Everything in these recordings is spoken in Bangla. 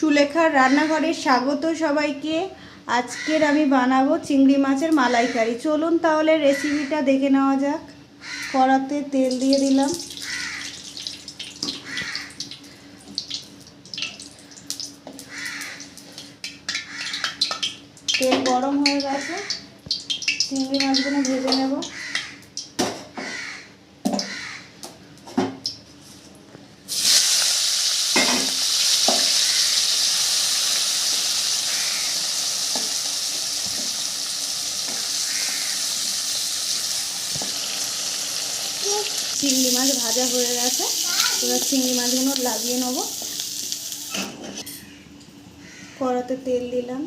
সুলেখার রান্নাঘরে স্বাগত সবাইকে। আজকের আমি বানাবো চিংড়ি মাছের মালাইকারি। চলুন তাহলে রেসিপিটা দেখে নেওয়া যাক। কড়াতে তেল দিয়ে দিলাম। তেল গরম হয়ে গেছে, চিংড়ি মাছগুলো ভেজে নেব। চিংড়ি মাছ ভাজা হয়ে গেছে, এবার চিংড়ি মাছগুলো লাগিয়ে নেব। কড়াতে তেল দিলাম,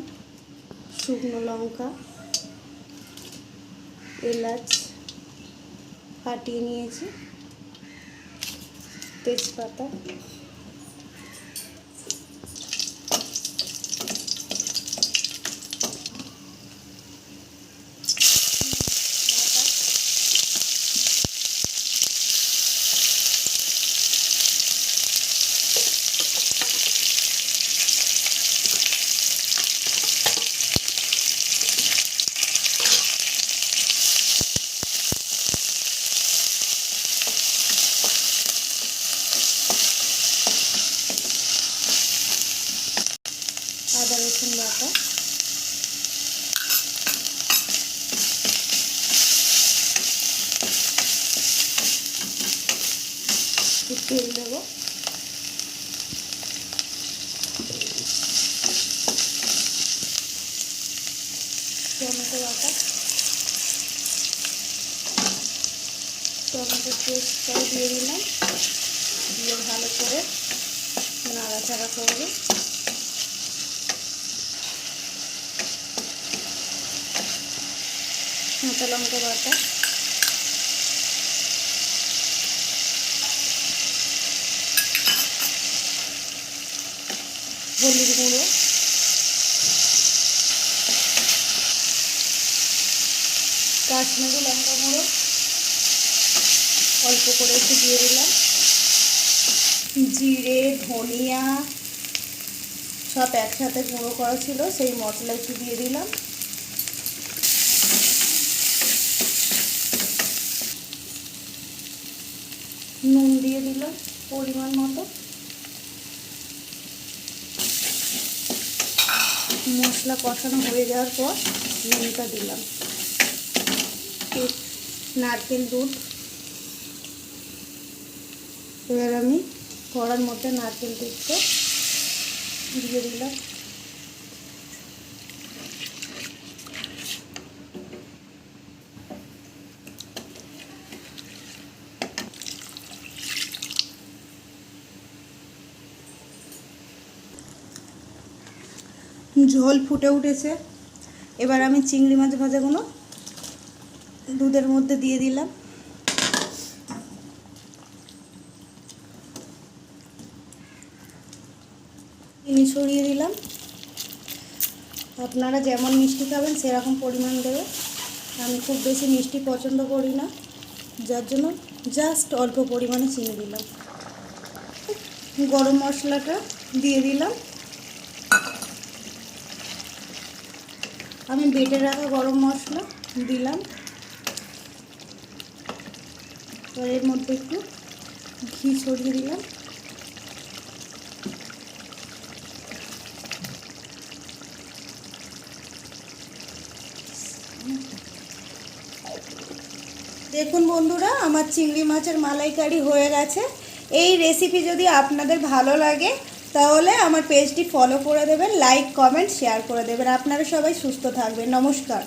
শুকনো লঙ্কা, এলাচ ফাটিয়ে নিয়েছি, তেজপাতা, আদা রসুন বাটা, তেল দেব, টমেটো বাটা, টমেটো পেস্টটাও দিয়ে দিলাম, দিয়ে ভালো করে নাড়াচাড়া করব। কাঁচা লঙ্কা বাটা, হলুদ গুঁড়ো, কাশ্মীরি লঙ্কা গুঁড়ো অল্প করে একটু দিয়ে দিলাম, জিরে ধনিয়া সব একসাথে গুঁড়ো করা ছিল, সেই মশলা একটু দিয়ে দিলাম। নুন দিয়ে দিলাম পরিমাণ মতো। মশলা কষানো হয়ে যাওয়ার পর নুনটা দিলাম। নারকেল দুধ, এবার আমি কড়ার মধ্যে নারকেল দুধটা দিয়ে দিলাম। ঝোল ফুটে উঠেছে, এবার আমি চিংড়ি মাছ ভাজাগুলো দুধের মধ্যে দিয়ে দিলাম। চিনি ছড়িয়ে দিলাম। আপনারা যেমন মিষ্টি খাবেন সেরকম পরিমাণ দেবে। আমি খুব বেশি মিষ্টি পছন্দ করি না, যার জন্য জাস্ট অল্প পরিমাণে চিনি দিলাম। গরম মশলাটা দিয়ে দিলাম। আমি বেটে রাখা গরম মশলা দিলাম। এবার এর মধ্যে একটু ঘি ছড়িয়ে দিলাম। দেখুন বন্ধুরা, আমার চিংড়ি মাছের মালাইকারি হয়ে গেছে। এই রেসিপি যদি আপনাদের ভালো লাগে তাহলে আমার পেজটি ফলো করে দেবেন, লাইক কমেন্ট শেয়ার করে দেবেন। আপনারা সবাই সুস্থ থাকবেন। নমস্কার।